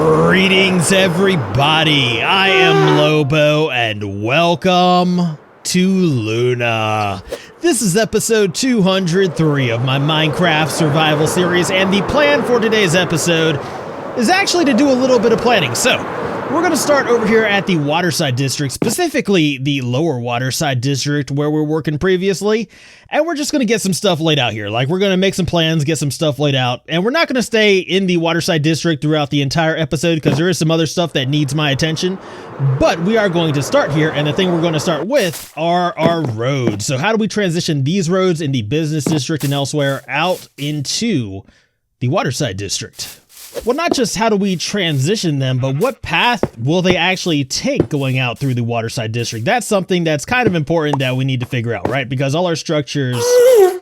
Greetings, everybody. I am Lobo, and welcome to Luna. This is episode 203 of my Minecraft survival series, and the plan for today's episode is actually to do a little bit of planning. So, we're going to start over here at the Waterside District, specifically the lower Waterside District where we're working previously, and we're just going to get some stuff laid out here. Like, we're going to make some plans, get some stuff laid out, and we're not going to stay in the Waterside District throughout the entire episode because there is some other stuff that needs my attention, but we are going to start here, and the thing we're going to start with are our roads. So how do we transition these roads in the business district and elsewhere out into the Waterside District? Well, not just how do we transition them, but what path will they actually take going out through the Waterside District? That's something that's kind of important that we need to figure out, right? Because all our structures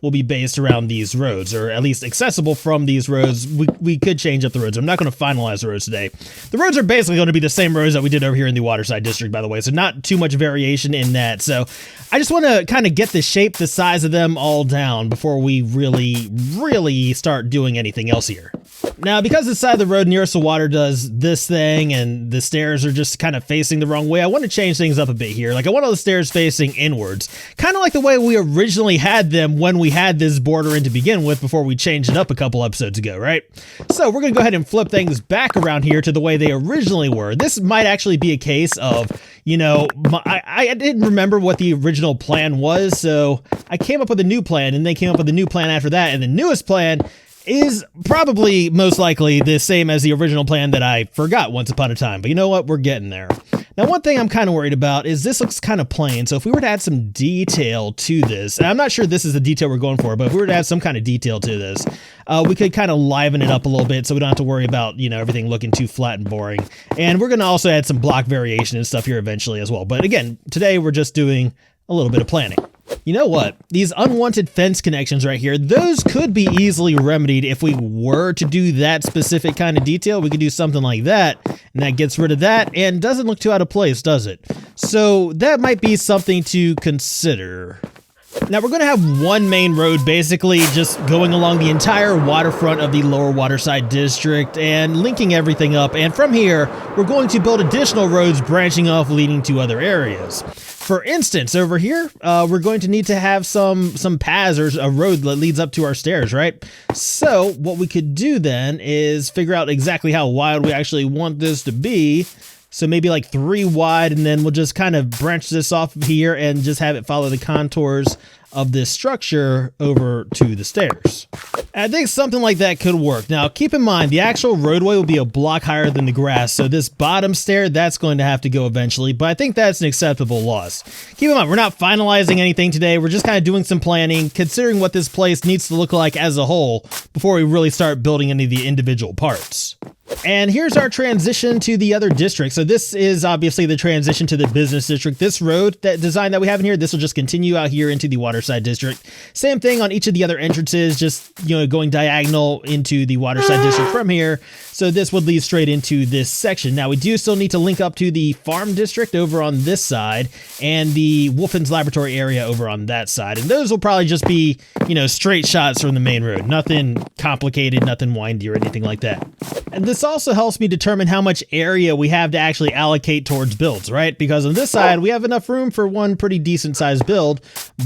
will be based around these roads, or at least accessible from these roads. We could change up the roads. I'm not going to finalize the roads today. The roads are basically going to be the same roads that we did over here in the Waterside District, by the way, so not too much variation in that. So I just want to kind of get the shape, the size of them all down before we really start doing anything else here. Now, because the side of the road nearest the water does this thing and the stairs are just kind of facing the wrong way, I want to change things up a bit here. Like, I want all the stairs facing inwards, kind of like the way we originally had them when we had this border in to begin with before we changed it up a couple episodes ago, right? So we're going to go ahead and flip things back around here to the way they originally were. This might actually be a case of, you know, I didn't remember what the original plan was, so I came up with a new plan, and they came up with a new plan after that, and the newest plan is probably most likely the same as the original plan that I forgot once upon a time. But you know what? We're getting there. Now, one thing I'm kind of worried about is this looks kind of plain. So if we were to add some detail to this, and I'm not sure this is the detail we're going for, but if we were to add some kind of detail to this, we could kind of liven it up a little bit so we don't have to worry about, you know, everything looking too flat and boring. And we're going to also add some block variation and stuff here eventually as well. But again, today we're just doing a little bit of planning. You know what? These unwanted fence connections right here, those could be easily remedied if we were to do that specific kind of detail. We could do something like that, and that gets rid of that, and doesn't look too out of place, does it? So that might be something to consider. Now, we're going to have one main road basically just going along the entire waterfront of the lower Waterside District and linking everything up, and from here, we're going to build additional roads branching off leading to other areas. For instance, over here, we're going to need to have some paths or a road that leads up to our stairs, right? So what we could do then is figure out exactly how wide we actually want this to be. So maybe like 3 wide, and then we'll just kind of branch this off of here and just have it follow the contours of this structure over to the stairs. And I think something like that could work. Now, keep in mind, the actual roadway will be a block higher than the grass, so this bottom stair, that's going to have to go eventually, but I think that's an acceptable loss. Keep in mind, we're not finalizing anything today. We're just kind of doing some planning, considering what this place needs to look like as a whole before we really start building any of the individual parts. And here's our transition to the other district. So this is obviously the transition to the business district. This road, that design that we have in here, this will just continue out here into the Waterside District. Same thing on each of the other entrances, just, you know, going diagonal into the Waterside District from here. So this would lead straight into this section. Now, we do still need to link up to the farm district over on this side and the Wolfen's laboratory area over on that side. And those will probably just be, you know, straight shots from the main road. Nothing complicated, nothing windy or anything like that. And this also helps me determine how much area we have to actually allocate towards builds, right? Because on this side, we have enough room for one pretty decent sized build,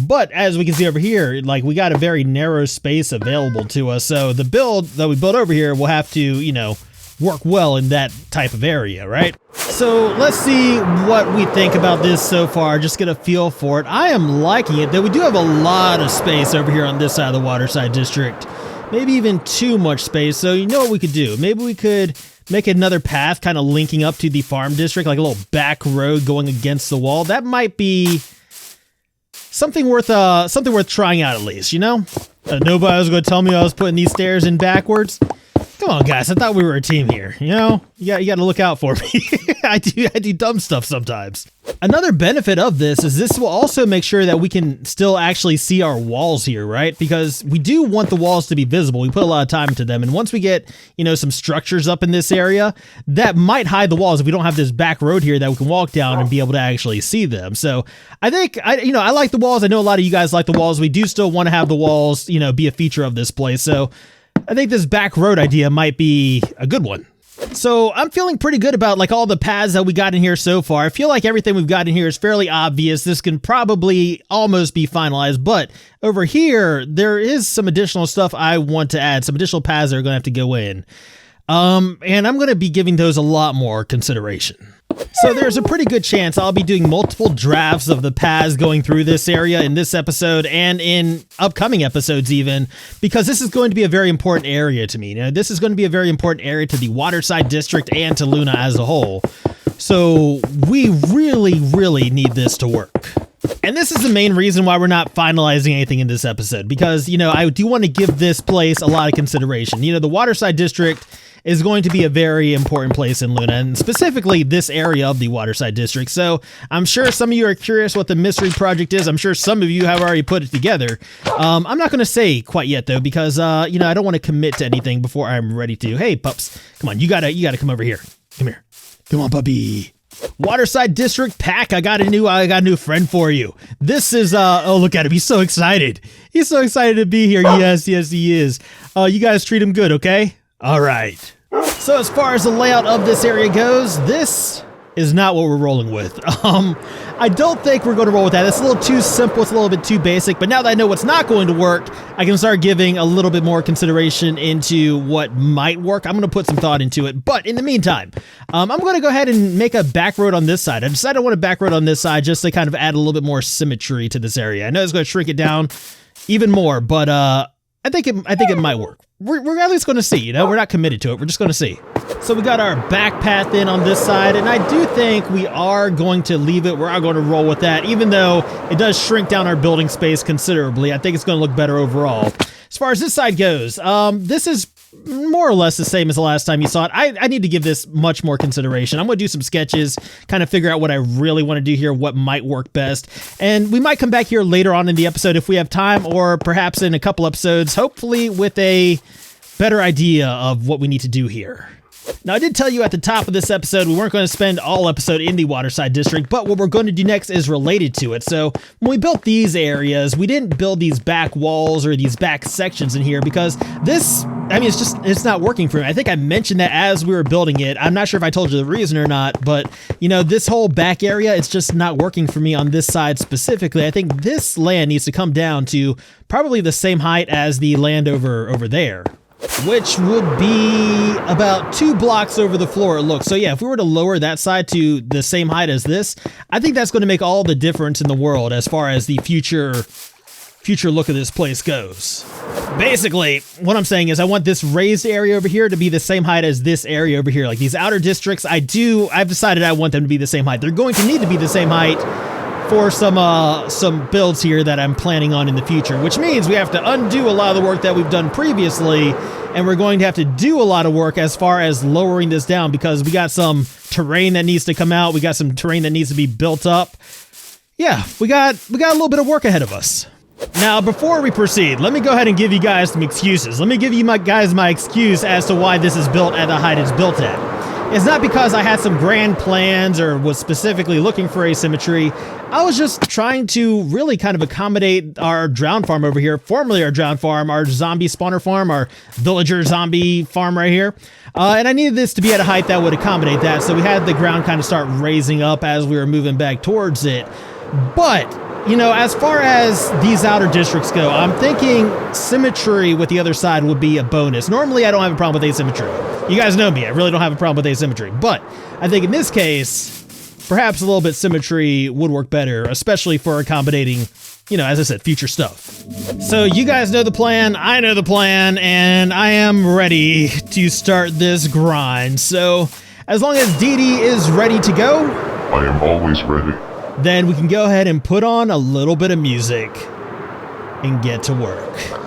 but as we can see over here, like, we got a very narrow space available to us. So the build that we build over here will have to, you know, work well in that type of area, right? So let's see what we think about this so far, just get a feel for it. I am liking it, though we do have a lot of space over here on this side of the Waterside District. Maybe even too much space. So you know what we could do? Maybe we could make another path kind of linking up to the farm district, like a little back road going against the wall. That might be something worth trying out at least, you know? Nobody was going to tell me I was putting these stairs in backwards. Come on, guys. I thought we were a team here. You know, you got to look out for me. I do dumb stuff sometimes. Another benefit of this is this will also make sure that we can still actually see our walls here, right? Because we do want the walls to be visible. We put a lot of time into them. And once we get, you know, some structures up in this area, that might hide the walls if we don't have this back road here that we can walk down and be able to actually see them. So I think, I like the walls. I know a lot of you guys like the walls. We do still want to have the walls, you know, be a feature of this place. So I think this back road idea might be a good one. So I'm feeling pretty good about like all the paths that we got in here so far. I feel like everything we've got in here is fairly obvious. This can probably almost be finalized, but over here, there is some additional stuff I want to add, some additional paths that are going to have to go in. And I'm going to be giving those a lot more consideration. So there's a pretty good chance I'll be doing multiple drafts of the paths going through this area in this episode and in upcoming episodes even, because this is going to be a very important area to me. Now, this is going to be a very important area to the Waterside District and to Luna as a whole. So we really, really need this to work. And this is the main reason why we're not finalizing anything in this episode, because, you know, I do want to give this place a lot of consideration. You know, the Waterside District is going to be a very important place in Luna, and specifically this area of the Waterside District. So I'm sure some of you are curious what the mystery project is. I'm sure some of you have already put it together. I'm not going to say quite yet though, because, you know, I don't want to commit to anything before I'm ready to. Hey, pups, come on, you gotta come over here. Come here. Come on, puppy. Waterside District pack. I got a new friend for you. This is oh, look at him. He's so excited. He's so excited to be here. Yes, he is. You guys treat him good, okay? All right. So as far as the layout of this area goes, this is not what we're rolling with. I don't think we're going to roll with that. It's a little too simple. It's a little bit too basic. But now that I know what's not going to work, I can start giving a little bit more consideration into what might work. I'm going to put some thought into it. But in the meantime, I'm going to go ahead and make a back road on this side. I decided I want a back road on this side just to kind of add a little bit more symmetry to this area. I know it's going to shrink it down even more, but I think it might work. We're at least going to see, you know, we're not committed to it. We're just going to see. So we got our back path in on this side, and I do think we are going to leave it. We are going to roll with that, even though it does shrink down our building space considerably. I think it's going to look better overall. As far as this side goes, this is more or less the same as the last time you saw it. I need to give this much more consideration. I'm going to do some sketches, kind of figure out what I really want to do here, what might work best. And we might come back here later on in the episode if we have time, or perhaps in a couple episodes, hopefully with a better idea of what we need to do here. Now, I did tell you at the top of this episode we weren't going to spend all episode in the Waterside District, but what we're going to do next is related to it. So when we built these areas, we didn't build these back walls or these back sections in here because this, I mean, it's not working for me. I think I mentioned that as we were building it. I'm not sure if I told you the reason or not, but you know, this whole back area, it's just not working for me on this side specifically. I think this land needs to come down to probably the same height as the land over there, which would be about 2 blocks over the floor, it looks. So yeah, if we were to lower that side to the same height as this, I think that's going to make all the difference in the world as far as the future look of this place goes. Basically, what I'm saying is I want this raised area over here to be the same height as this area over here. Like these outer districts, I've decided I want them to be the same height. They're going to need to be the same height for some builds here that I'm planning on in the future, which means we have to undo a lot of the work that we've done previously, and we're going to have to do a lot of work as far as lowering this down because we got some terrain that needs to come out. We got some terrain that needs to be built up. Yeah, we got a little bit of work ahead of us. Now, before we proceed, let me go ahead and give you guys some excuses. Let me give you my excuse as to why this is built at the height it's built at. It's not because I had some grand plans or was specifically looking for asymmetry. I was just trying to really kind of accommodate our drowned farm over here, formerly our drowned farm, our zombie spawner farm, our villager zombie farm right here. And I needed this to be at a height that would accommodate that. So we had the ground kind of start raising up as we were moving back towards it. But, you know, as far as these outer districts go, I'm thinking symmetry with the other side would be a bonus. Normally, I don't have a problem with asymmetry. You guys know me. I really don't have a problem with asymmetry. But I think in this case, perhaps a little bit symmetry would work better, especially for accommodating, you know, as I said, future stuff. So you guys know the plan. I know the plan. And I am ready to start this grind. So as long as Dee Dee is ready to go, I am always ready. Then we can go ahead and put on a little bit of music and get to work.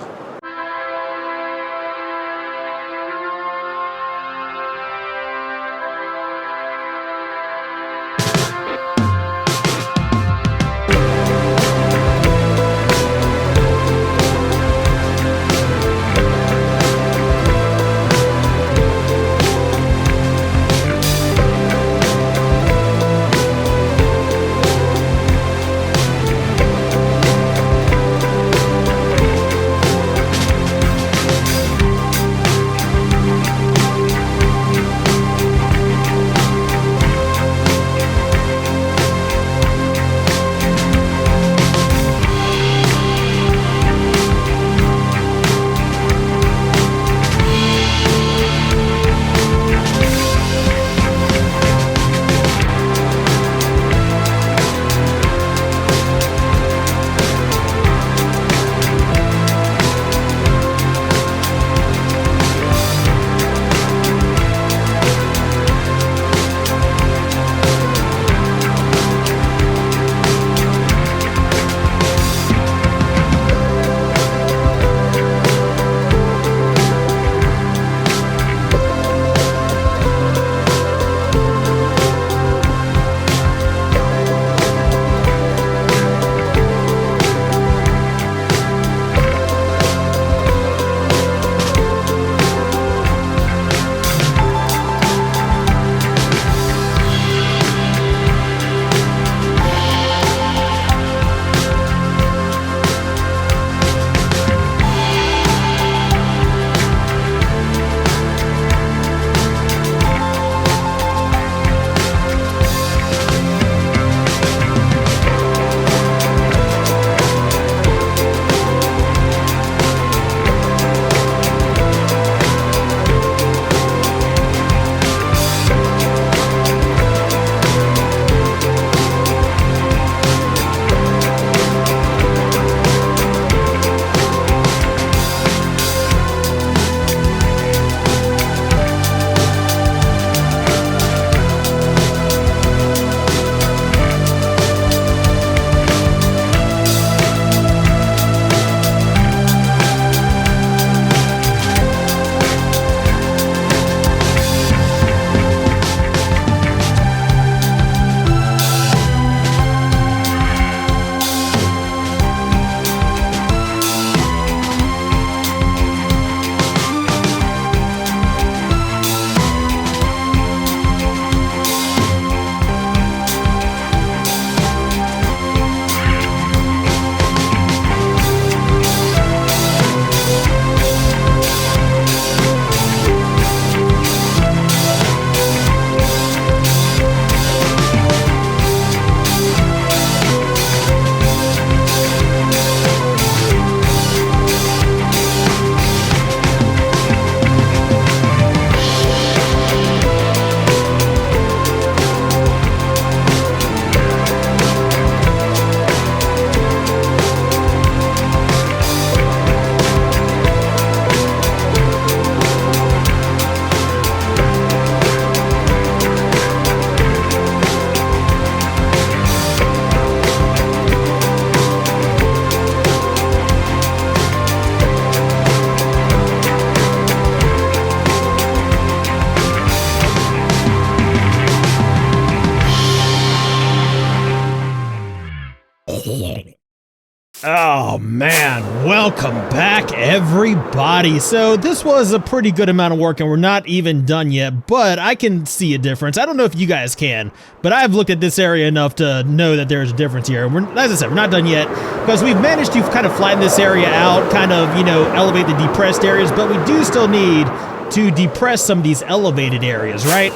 Oh man, welcome back everybody. So this was a pretty good amount of work and we're not even done yet, but I can see a difference. I don't know if you guys can, but I've looked at this area enough to know that there's a difference here. As I said, we're not done yet because we've managed to kind of flatten this area out, kind of, elevate the depressed areas, but we do still need to depress some of these elevated areas, right?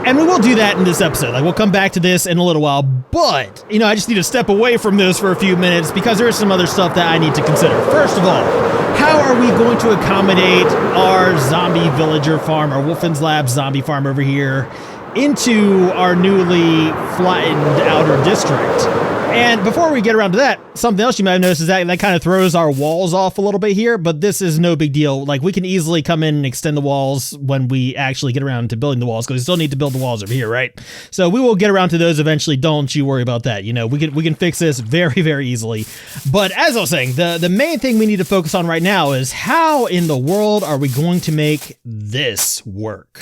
And we will do that in this episode. Like, we'll come back to this in a little while, but, I just need to step away from this for a few minutes because there is some other stuff that I need to consider. First of all, how are we going to accommodate our zombie villager farm, our Wolfen's Lab zombie farm over here, into our newly flattened outer district? And before we get around to that, something else you might have noticed is that kind of throws our walls off a little bit here, but this is no big deal. Like, we can easily come in and extend the walls when we actually get around to building the walls, because we still need to build the walls over here, right? So we will get around to those eventually. Don't you worry about that. We can fix this very, very easily. But as I was saying, the main thing we need to focus on right now is how in the world are we going to make this work?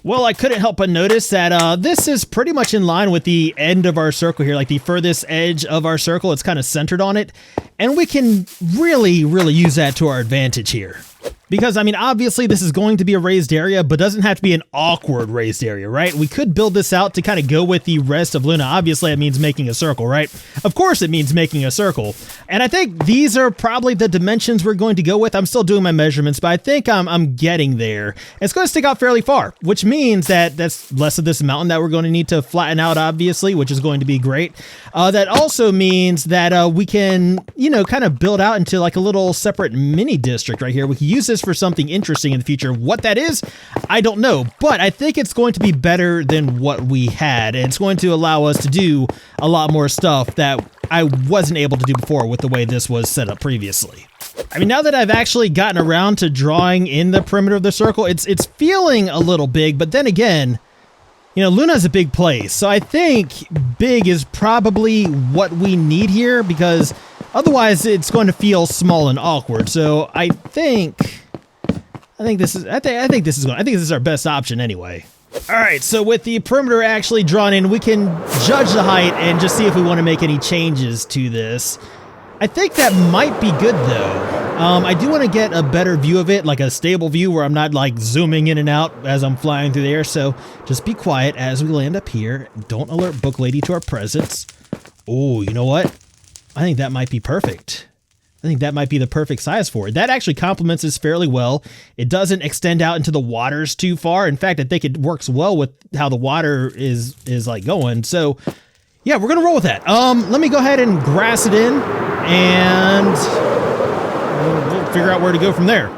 Well, I couldn't help but notice that this is pretty much in line with the end of our circle here, like the furthest edge of our circle. It's kind of centered on it, and we can really use that to our advantage here. Because, obviously this is going to be a raised area, but doesn't have to be an awkward raised area, right? We could build this out to kind of go with the rest of Luna. Obviously, it means making a circle, right? Of course it means making a circle. And I think these are probably the dimensions we're going to go with. I'm still doing my measurements, but I think I'm getting there. It's going to stick out fairly far, which means that that's less of this mountain that we're going to need to flatten out, obviously, which is going to be great. That also means that we can, kind of build out into like a little separate mini district right here. We can use this for something interesting in the future. What that is, I don't know, but I think it's going to be better than what we had, and it's going to allow us to do a lot more stuff that I wasn't able to do before with the way this was set up previously. Now that I've actually gotten around to drawing in the perimeter of the circle, it's feeling a little big, but then again, Luna's a big place, so I think big is probably what we need here, because otherwise it's going to feel small and awkward. So I think this is our best option anyway. All right, so with the perimeter actually drawn in, we can judge the height and just see if we want to make any changes to this. I think that might be good though. I do want to get a better view of it, like a stable view where I'm not like zooming in and out as I'm flying through the air. So just be quiet as we land up here. Don't alert Book Lady to our presence. Oh, you know what? I think that might be perfect. I think that might be the perfect size for it. That actually complements this fairly well. It doesn't extend out into the waters too far. In fact, I think it works well with how the water is like going. So yeah, we're gonna roll with that. Let me go ahead and grass it in, and we'll figure out where to go from there.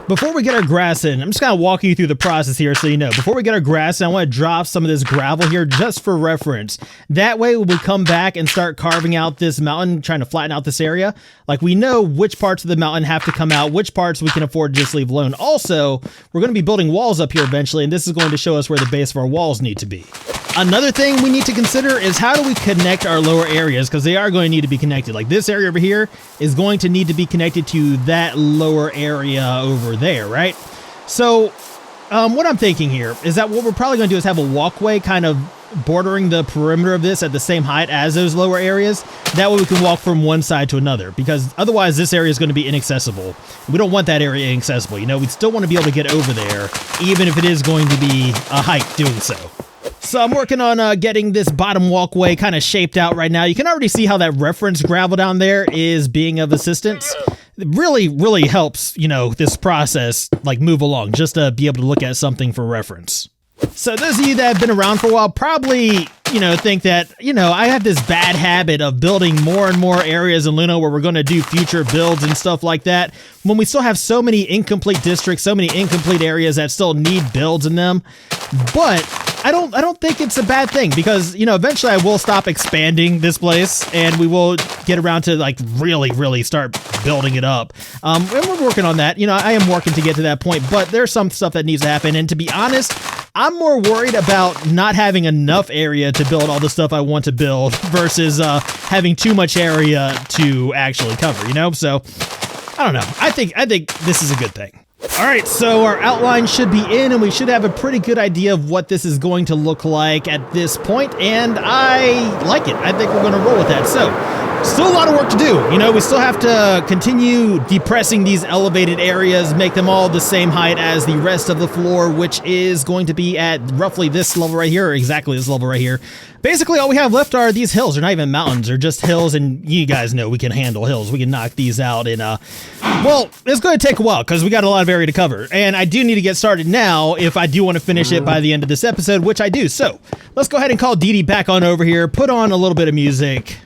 Before we get our grass in, I'm just kind of walking you through the process here so you know. Before we get our grass in, I want to drop some of this gravel here just for reference. That way, when we come back and start carving out this mountain, trying to flatten out this area, like we know which parts of the mountain have to come out, which parts we can afford to just leave alone. Also, we're going to be building walls up here eventually, and this is going to show us where the base of our walls need to be. Another thing we need to consider is how do we connect our lower areas, because they are going to need to be connected. Like this area over here is going to need to be connected to that lower area over there, right? So what I'm thinking here is that what we're probably going to do is have a walkway kind of bordering the perimeter of this at the same height as those lower areas. That way we can walk from one side to another, because otherwise this area is going to be inaccessible. We don't want that area inaccessible. We still want to be able to get over there, even if it is going to be a hike doing so. So I'm working on getting this bottom walkway kind of shaped out right now. You can already see how that reference gravel down there is being of assistance. It really helps, this process like move along, just to be able to look at something for reference. So those of you that have been around for a while probably, think that, I have this bad habit of building more and more areas in Luna where we're going to do future builds and stuff like that, when we still have so many incomplete districts, so many incomplete areas that still need builds in them. But I don't think it's a bad thing, because, eventually I will stop expanding this place and we will get around to like really start building it up. And we're working on that. I am working to get to that point, but there's some stuff that needs to happen. And to be honest, I'm more worried about not having enough area to build all the stuff I want to build versus having too much area to actually cover, So I don't know. I think this is a good thing. All right, so our outline should be in, and we should have a pretty good idea of what this is going to look like at this point, and I like it. I think we're going to roll with that. So Still a lot of work to do. You know, we still have to continue depressing these elevated areas, make them all the same height as the rest of the floor, which is going to be at roughly this level right here, or exactly this level right here. Basically, all we have left are these hills. They're not even mountains, they're just hills, and you guys know we can handle hills. We can knock these out in, well, it's going to take a while because we got a lot of area to cover, and I do need to get started now if I do want to finish it by the end of this episode, which I do. So, let's go ahead and call Dee Dee back on over here, put on a little bit of music,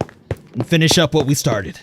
and finish up what we started.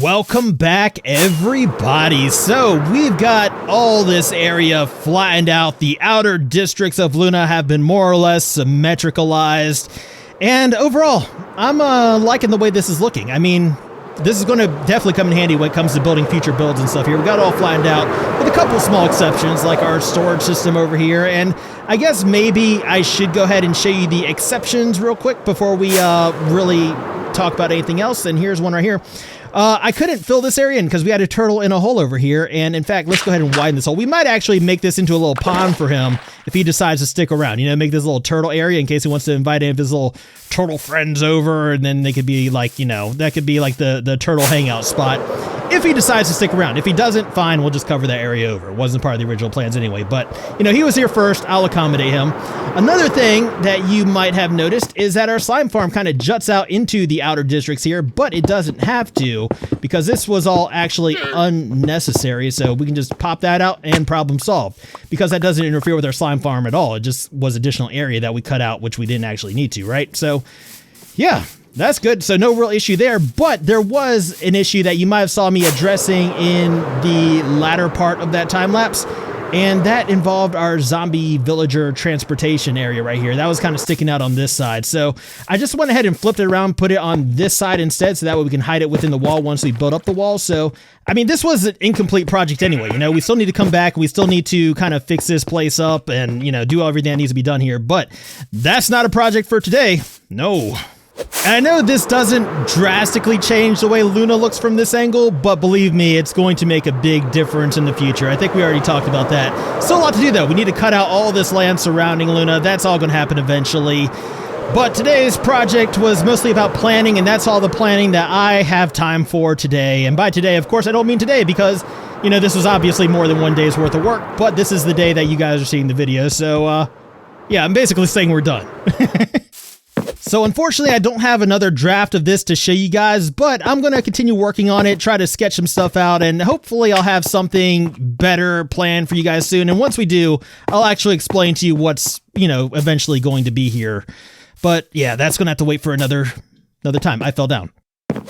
Welcome back, everybody. So we've got all this area flattened out. The outer districts of Luna have been more or less symmetricalized. And overall, I'm liking the way this is looking. I mean, this is going to definitely come in handy when it comes to building future builds and stuff here. We got it all flattened out with a couple small exceptions, like our storage system over here. And I guess maybe I should go ahead and show you the exceptions real quick before we really talk about anything else. And here's one right here. I couldn't fill this area in because we had a turtle in a hole over here. And in fact, let's go ahead and widen this hole. We might actually make this into a little pond for him if he decides to stick around. You know, make this little turtle area in case he wants to invite any of his little turtle friends over. And then they could be like, you know, that could be like the turtle hangout spot if he decides to stick around. If he doesn't, fine, we'll just cover that area over. It wasn't part of the original plans anyway. But, you know, he was here first. I'll accommodate him. Another thing that you might have noticed is that our slime farm kind of juts out into the outer districts here, but it doesn't have to because this was all actually unnecessary. So we can just pop that out and problem solved because that doesn't interfere with our slime farm at all. It just was additional area that we cut out, which we didn't actually need to, right? So, yeah. That's good. So no real issue there, but there was an issue that you might have saw me addressing in the latter part of that time lapse, and that involved our zombie villager transportation area right here. That was kind of sticking out on this side. So I just went ahead and flipped it around, put it on this side instead, so that way we can hide it within the wall once we build up the wall. So, I mean, this was an incomplete project anyway. You know, we still need to come back. We still need to kind of fix this place up and, you know, do everything that needs to be done here, but that's not a project for today. No. And I know this doesn't drastically change the way Luna looks from this angle, but believe me, it's going to make a big difference in the future. I think we already talked about that. Still a lot to do though. We need to cut out all this land surrounding Luna. That's all going to happen eventually. But today's project was mostly about planning, and that's all the planning that I have time for today. And by today, of course, I don't mean today because, you know, this was obviously more than one day's worth of work, but this is the day that you guys are seeing the video. So, yeah, I'm basically saying we're done. So unfortunately, I don't have another draft of this to show you guys, but I'm going to continue working on it, try to sketch some stuff out, and hopefully I'll have something better planned for you guys soon. And once we do, I'll actually explain to you what's, you know, eventually going to be here. But yeah, that's going to have to wait for another time. I fell down.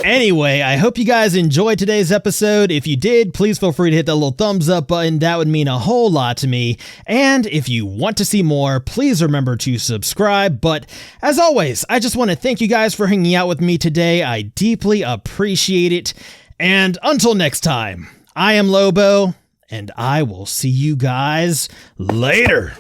Anyway, I hope you guys enjoyed today's episode. If you did, please feel free to hit that little thumbs up button. That would mean a whole lot to me. And if you want to see more, please remember to subscribe. But as always, I just want to thank you guys for hanging out with me today. I deeply appreciate it. And until next time, I am Lobo, and I will see you guys later.